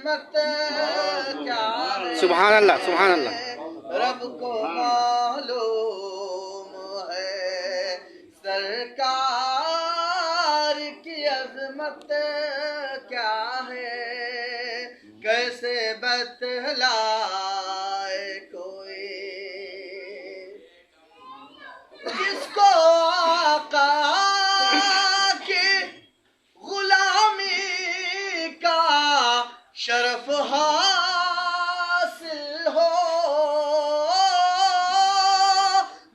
عظمت کیا ہے، سبحان اللہ سبحان اللہ. رب کو معلوم ہے سرکار کی عظمت کیا ہے، کیسے بتلائے کوئی جس کو آقا کی غلامی کا شرف حاصل ہو،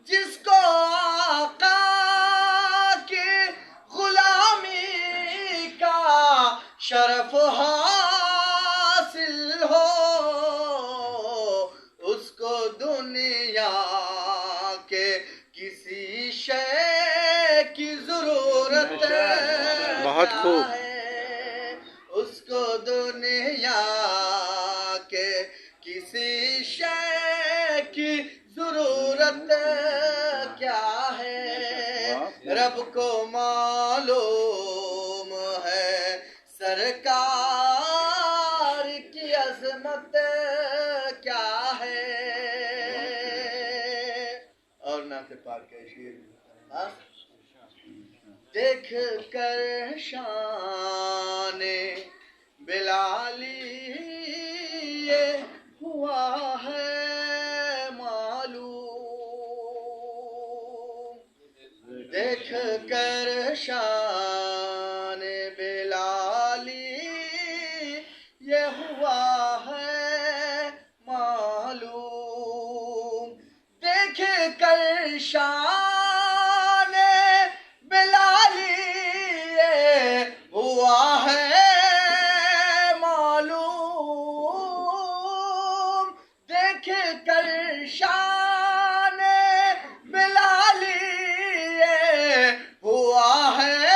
جس کو آقا کی غلامی کا شرف حاصل ہو، اس کو دنیا کے کسی شے کی ضرورت بہت خوب. ہے، اس کو دنیا کے کسی شے کی ضرورت کیا ہے، رب کو معلوم ہے سرکار کی عظمت کیا ہے. اور نعت پاک کا شعر دیکھ کر شان بلالی یہ ہوا ہے معلوم، دیکھ کر شان بلالی یہ ہوا ہے معلوم، دیکھ کر شان بلالی یہ ہوا ہے معلوم، دیکھ کر شان بلالی یہ ہوا ہے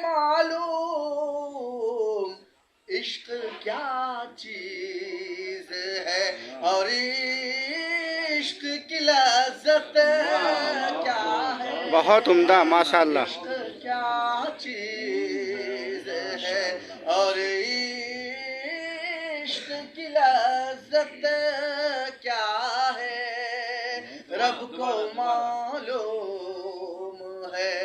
معلوم، عشق کیا چیز ہے اور عشق کی لذت کیا ہے، بہت عمدہ ماشاء اللہ. عشق کیا چیز ہے اور عشق کی لذت کیا ہے، رب کو معلوم ہے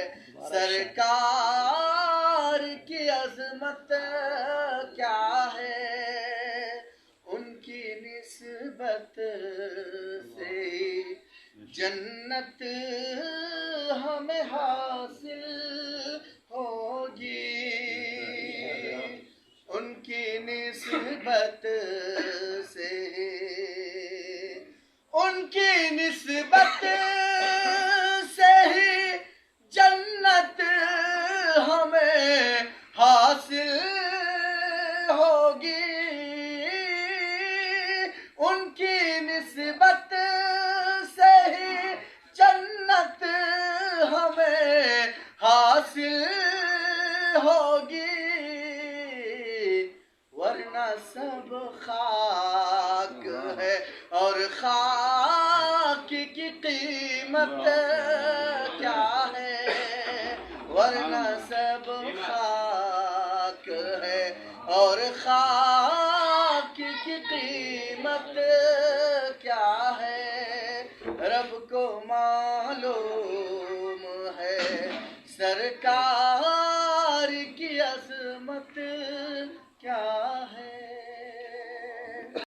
سرکار کی عظمت کیا ہے، ان کی نسبت سے جنت ہمیں حاصل ہوگی، ان کی نسبت سے، ان کی نسبت سے ہی جنت ہمیں حاصل ہوگی، ان کی نسبت سے ہی جنت ہمیں حاصل ہوگی، ورنہ سب خاک ہے اور خاک کی قیمت کیا ہے، ورنہ سب خاک ہے اور خاک کی قیمت کیا ہے، رب کو معلوم ہے سرکار